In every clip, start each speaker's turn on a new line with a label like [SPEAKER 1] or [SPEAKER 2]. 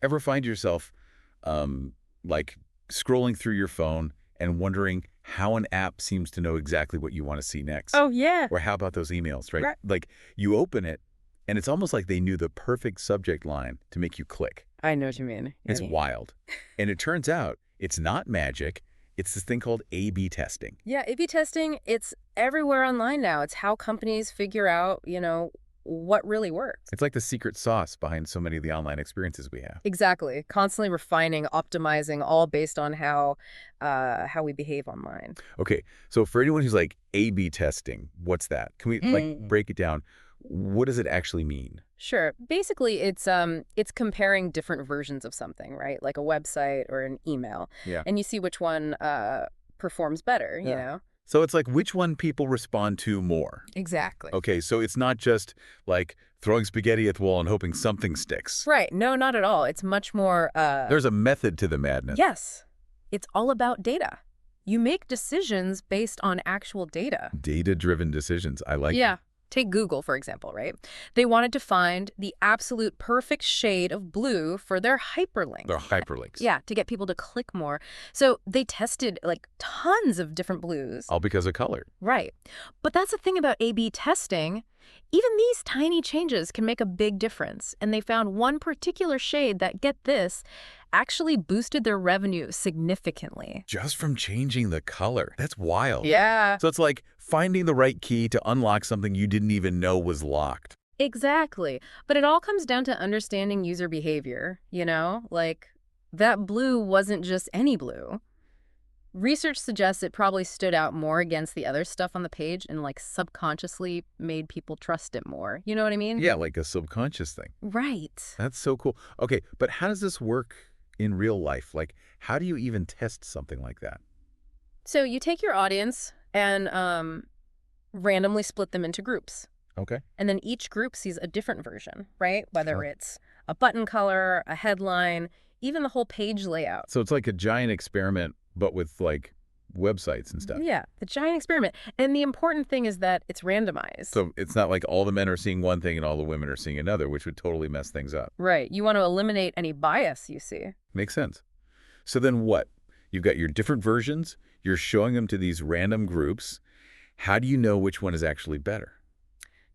[SPEAKER 1] Ever find yourself, like, scrolling through your phone and wondering how an app seems to know exactly what you want to see next?
[SPEAKER 2] Oh, yeah.
[SPEAKER 1] Or how about those emails, right?
[SPEAKER 2] Right.
[SPEAKER 1] Like, you open it, and it's almost like they knew the perfect subject line to make you click.
[SPEAKER 2] I know what you mean.
[SPEAKER 1] It's
[SPEAKER 2] Yeah.
[SPEAKER 1] wild. And it turns out it's not magic. It's this thing called A/B testing.
[SPEAKER 2] Yeah, A/B testing, it's everywhere online now. It's how companies figure out, what really works.
[SPEAKER 1] It's like the secret sauce behind so many of the online experiences we have.
[SPEAKER 2] Exactly. Constantly refining, optimizing, all based on how we behave online.
[SPEAKER 1] Okay, so for anyone who's like A/B testing, what's that? Can we like break it down? What does it actually mean?
[SPEAKER 2] Sure. Basically, it's comparing different versions of something, right? Like a website or an email,
[SPEAKER 1] Yeah.
[SPEAKER 2] and you see which one performs better.
[SPEAKER 1] Yeah. So it's like which one people respond to more.
[SPEAKER 2] Exactly.
[SPEAKER 1] Okay, so it's not just like throwing spaghetti at the wall and hoping something sticks.
[SPEAKER 2] Right. No, not at all. It's much more.
[SPEAKER 1] There's a method to the madness.
[SPEAKER 2] Yes. It's all about data. You make decisions based on actual data.
[SPEAKER 1] Data-driven decisions. I like
[SPEAKER 2] Yeah.
[SPEAKER 1] it.
[SPEAKER 2] Take Google, for example, right? They wanted to find the absolute perfect shade of blue for their hyperlink.
[SPEAKER 1] They're hyperlinks.
[SPEAKER 2] Yeah, to get people to click more. So they tested like tons of different blues.
[SPEAKER 1] All because of color.
[SPEAKER 2] Right. But that's the thing about A/B testing. Even these tiny changes can make a big difference. And they found one particular shade that, get this, actually boosted their revenue significantly.
[SPEAKER 1] Just from changing the color. That's wild.
[SPEAKER 2] Yeah.
[SPEAKER 1] So it's like finding the right key to unlock something you didn't even know was locked.
[SPEAKER 2] Exactly. But it all comes down to understanding user behavior, Like, that blue wasn't just any blue. Research suggests it probably stood out more against the other stuff on the page and, like, subconsciously made people trust it more. You know what I mean?
[SPEAKER 1] Yeah, like a subconscious thing.
[SPEAKER 2] Right.
[SPEAKER 1] That's so cool. Okay, but how does this work in real life? Like, how do you even test something like that?
[SPEAKER 2] So you take your audience and randomly split them into groups.
[SPEAKER 1] Okay.
[SPEAKER 2] And then each group sees a different version, right? Whether
[SPEAKER 1] Sure.
[SPEAKER 2] it's a button color, a headline, even the whole page layout.
[SPEAKER 1] So it's like a giant experiment, but with like websites and stuff.
[SPEAKER 2] Yeah, the giant experiment. And the important thing is that it's randomized.
[SPEAKER 1] So it's not like all the men are seeing one thing and all the women are seeing another, which would totally mess things up.
[SPEAKER 2] Right. You want to eliminate any bias you see.
[SPEAKER 1] Makes sense. So then what? You've got your different versions. You're showing them to these random groups. How do you know which one is actually better?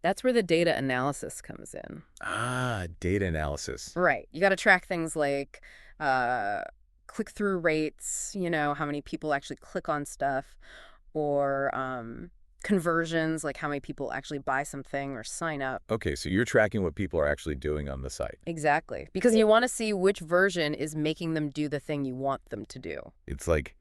[SPEAKER 2] That's where the data analysis comes in.
[SPEAKER 1] Ah, data analysis.
[SPEAKER 2] Right. You got to track things like click-through rates, how many people actually click on stuff, or conversions, like how many people actually buy something or sign up.
[SPEAKER 1] Okay, so you're tracking what people are actually doing on the site.
[SPEAKER 2] Exactly. Because you want to see which version is making them do the thing you want them to do.
[SPEAKER 1] It's like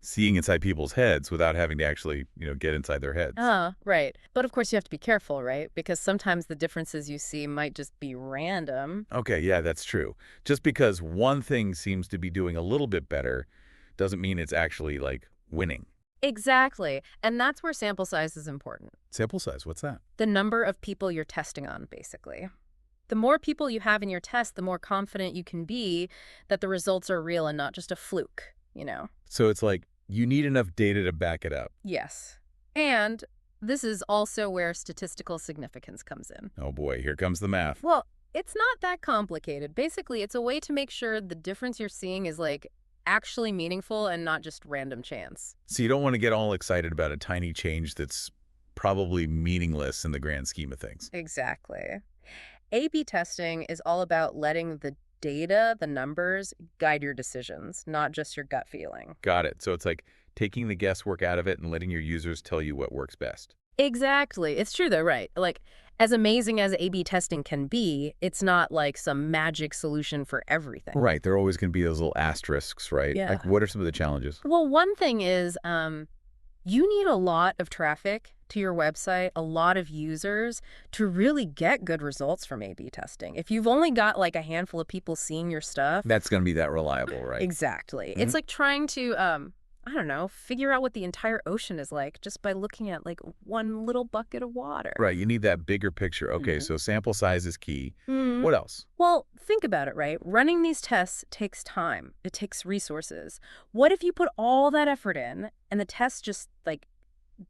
[SPEAKER 1] seeing inside people's heads without having to actually, get inside their heads.
[SPEAKER 2] Right. But of course you have to be careful, right? Because sometimes the differences you see might just be random.
[SPEAKER 1] Okay, yeah, that's true. Just because one thing seems to be doing a little bit better doesn't mean it's actually, like, winning.
[SPEAKER 2] Exactly. And that's where sample size is important.
[SPEAKER 1] Sample size, what's that?
[SPEAKER 2] The number of people you're testing on, basically. The more people you have in your test, the more confident you can be that the results are real and not just a fluke.
[SPEAKER 1] So it's like you need enough data to back it up.
[SPEAKER 2] Yes. And this is also where statistical significance comes in.
[SPEAKER 1] Oh boy, here comes the math.
[SPEAKER 2] Well, it's not that complicated. Basically, it's a way to make sure the difference you're seeing is, like, actually meaningful and not just random chance.
[SPEAKER 1] So you don't want to get all excited about a tiny change that's probably meaningless in the grand scheme of things.
[SPEAKER 2] Exactly. A/B testing is all about letting the data, the numbers, guide your decisions, not just your gut feeling.
[SPEAKER 1] Got it. So it's like taking the guesswork out of it and letting your users tell you what works best.
[SPEAKER 2] Exactly. It's true, though, right? Like, as amazing as A/B testing can be, it's not like some magic solution for everything.
[SPEAKER 1] Right. There are always going to be those little asterisks, right?
[SPEAKER 2] Yeah.
[SPEAKER 1] Like, what are some of the challenges?
[SPEAKER 2] Well, one thing is you need a lot of traffic to your website, a lot of users to really get good results from A/B testing. If you've only got like a handful of people seeing your stuff.
[SPEAKER 1] That's going to be that reliable, right?
[SPEAKER 2] Exactly. It's like trying to, I don't know, figure out what the entire ocean is like just by looking at like one little bucket of water.
[SPEAKER 1] Right. You need that bigger picture. Okay, so sample size is key. What else?
[SPEAKER 2] Well, think about it, right? Running these tests takes time. It takes resources. What if you put all that effort in and the test just, like,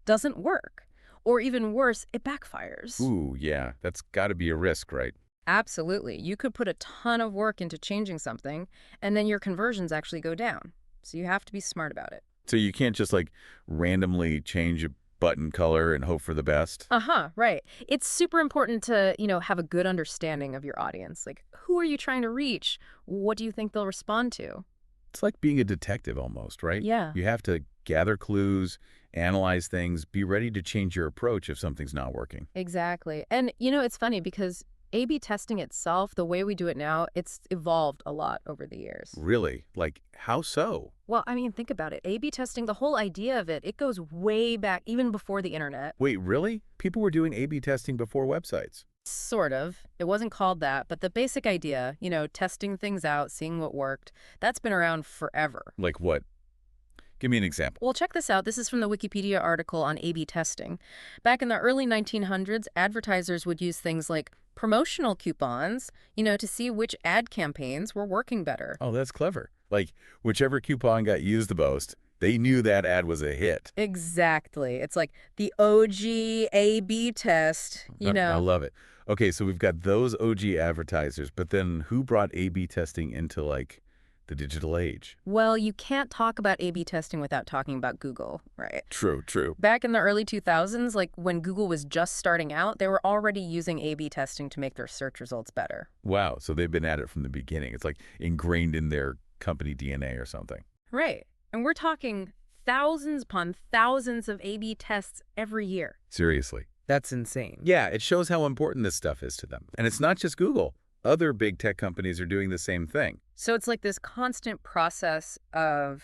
[SPEAKER 2] doesn't work? Or even worse, it backfires.
[SPEAKER 1] Ooh, yeah. That's got to be a risk, right?
[SPEAKER 2] Absolutely. You could put a ton of work into changing something, and then your conversions actually go down. So you have to be smart about it.
[SPEAKER 1] So you can't just like randomly change a button color and hope for the best.
[SPEAKER 2] Uh-huh, right. It's super important to, have a good understanding of your audience. Like, who are you trying to reach? What do you think they'll respond to?
[SPEAKER 1] It's like being a detective almost, right?
[SPEAKER 2] Yeah,
[SPEAKER 1] You have to gather clues, analyze things, be ready to change your approach if something's not working.
[SPEAKER 2] exactly. And, it's funny because A/B testing itself, the way we do it now, it's evolved a lot over the years.
[SPEAKER 1] Really? Like, how so?
[SPEAKER 2] Well, I mean, think about it. A/B testing, the whole idea of it, it goes way back, even before the internet.
[SPEAKER 1] Wait, really? People were doing A/B testing before websites.
[SPEAKER 2] Sort of. It wasn't called that, but the basic idea, testing things out, seeing what worked, that's been around forever.
[SPEAKER 1] Like what? Give me an example.
[SPEAKER 2] Well, check this out. This is from the Wikipedia article on A/B testing. Back in the early 1900s, advertisers would use things like promotional coupons, to see which ad campaigns were working better.
[SPEAKER 1] Oh, that's clever. Like, whichever coupon got used the most, they knew that ad was a hit.
[SPEAKER 2] Exactly. It's like the OG A/B test,
[SPEAKER 1] I love it. Okay, so we've got those OG advertisers, but then who brought A/B testing into, like, the digital age?
[SPEAKER 2] Well, you can't talk about A/B testing without talking about Google, right?
[SPEAKER 1] True, true.
[SPEAKER 2] Back in the early 2000s, like when Google was just starting out, they were already using A/B testing to make their search results better.
[SPEAKER 1] Wow, so they've been at it from the beginning. It's like ingrained in their company DNA or something.
[SPEAKER 2] Right. And we're talking thousands upon thousands of A/B tests every year.
[SPEAKER 1] Seriously.
[SPEAKER 3] That's insane.
[SPEAKER 1] Yeah, it shows how important this stuff is to them. And it's not just Google. Other big tech companies are doing the same thing.
[SPEAKER 2] So it's like this constant process of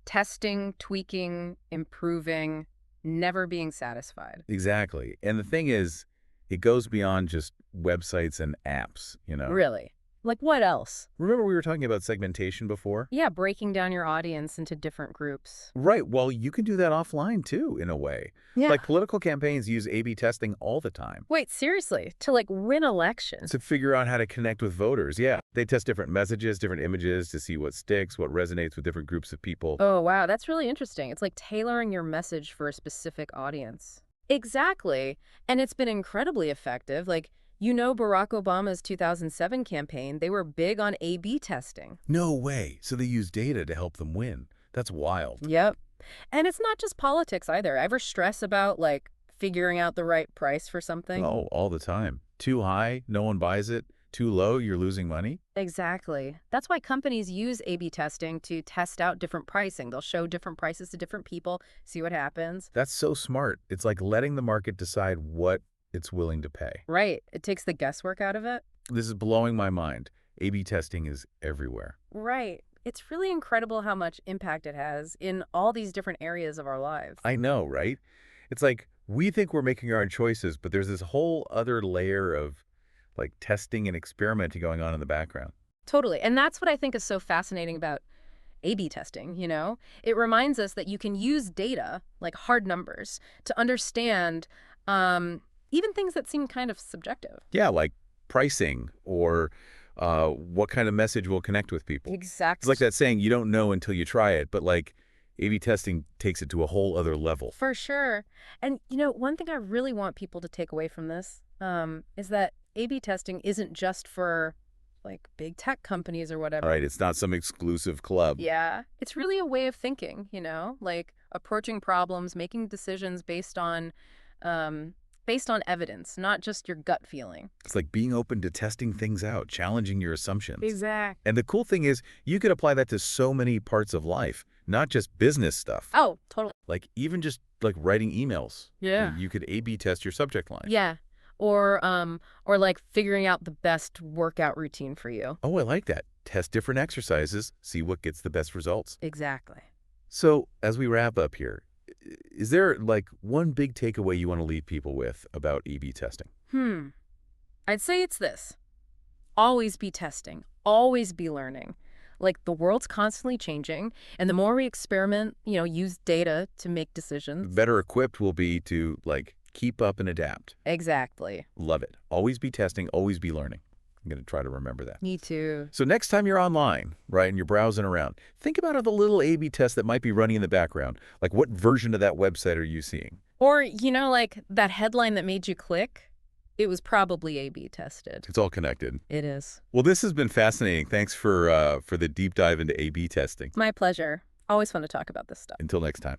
[SPEAKER 2] testing, tweaking, improving, never being satisfied.
[SPEAKER 1] Exactly. And the thing is, it goes beyond just websites and apps.
[SPEAKER 2] Really? Like what else?
[SPEAKER 1] Remember we were talking about segmentation before?
[SPEAKER 2] Yeah, breaking down your audience into different groups.
[SPEAKER 1] Right. Well, you can do that offline too, in a way.
[SPEAKER 2] Yeah.
[SPEAKER 1] Like political campaigns use A/B testing all the time
[SPEAKER 2] Wait, seriously? To like win elections?
[SPEAKER 1] to figure out how to connect with voters. Yeah. They test different messages, different images to see what sticks, what resonates with different groups of people.
[SPEAKER 2] Oh, wow, that's really interesting. It's like tailoring your message for a specific audience. Exactly. And it's been incredibly effective. Like, Barack Obama's 2007 campaign, they were big on A/B testing.
[SPEAKER 1] No way. So they use data to help them win. That's wild.
[SPEAKER 2] Yep. And it's not just politics either. Ever stress about, like, figuring out the right price for something?
[SPEAKER 1] Oh, all the time. Too high, no one buys it. Too low, you're losing money.
[SPEAKER 2] Exactly. That's why companies use A/B testing to test out different pricing. They'll show different prices to different people, see what happens.
[SPEAKER 1] That's so smart. It's like letting the market decide what it's willing to pay.
[SPEAKER 2] Right. It takes the guesswork out of it.
[SPEAKER 1] This is blowing my mind. A/B testing is everywhere.
[SPEAKER 2] Right. It's really incredible how much impact it has in all these different areas of our lives.
[SPEAKER 1] I know, right? It's like we think we're making our own choices, but there's this whole other layer of like testing and experimenting going on in the background.
[SPEAKER 2] Totally. And that's what I think is so fascinating about A/B testing, It reminds us that you can use data, like hard numbers, to understand even things that seem kind of subjective.
[SPEAKER 1] Yeah, like pricing or what kind of message will connect with people.
[SPEAKER 2] Exactly.
[SPEAKER 1] It's like that saying, you don't know until you try it, but like A/B testing takes it to a whole other level.
[SPEAKER 2] For sure. And, one thing I really want people to take away from this is that A/B testing isn't just for like big tech companies or whatever.
[SPEAKER 1] All right, it's not some exclusive club.
[SPEAKER 2] Yeah. It's really a way of thinking, like approaching problems, making decisions based on evidence, not just your gut feeling.
[SPEAKER 1] It's like being open to testing things out, challenging your assumptions.
[SPEAKER 2] Exactly.
[SPEAKER 1] And the cool thing is you could apply that to so many parts of life, not just business stuff.
[SPEAKER 2] Oh, totally.
[SPEAKER 1] Like even just like writing emails.
[SPEAKER 2] Yeah.
[SPEAKER 1] You could A/B test your subject line.
[SPEAKER 2] Yeah. Or like figuring out the best workout routine for you.
[SPEAKER 1] Oh, I like that. Test different exercises, see what gets the best results.
[SPEAKER 2] Exactly.
[SPEAKER 1] So as we wrap up here, is there like one big takeaway you want to leave people with about A/B testing?
[SPEAKER 2] I'd say it's this. Always be testing. Always be learning. Like the world's constantly changing, and the more we experiment, use data to make decisions.
[SPEAKER 1] Better equipped we'll be to like keep up and adapt.
[SPEAKER 2] Exactly.
[SPEAKER 1] Love it. Always be testing, always be learning. I'm going to try to remember that.
[SPEAKER 2] Me too.
[SPEAKER 1] So next time you're online, right, and you're browsing around, think about the little A/B test that might be running in the background. Like what version of that website are you seeing?
[SPEAKER 2] Or, like that headline that made you click? It was probably A/B tested.
[SPEAKER 1] It's all connected.
[SPEAKER 2] It is.
[SPEAKER 1] Well, this has been fascinating. Thanks for the deep dive into A/B testing.
[SPEAKER 2] My pleasure. Always fun to talk about this stuff.
[SPEAKER 1] Until next time.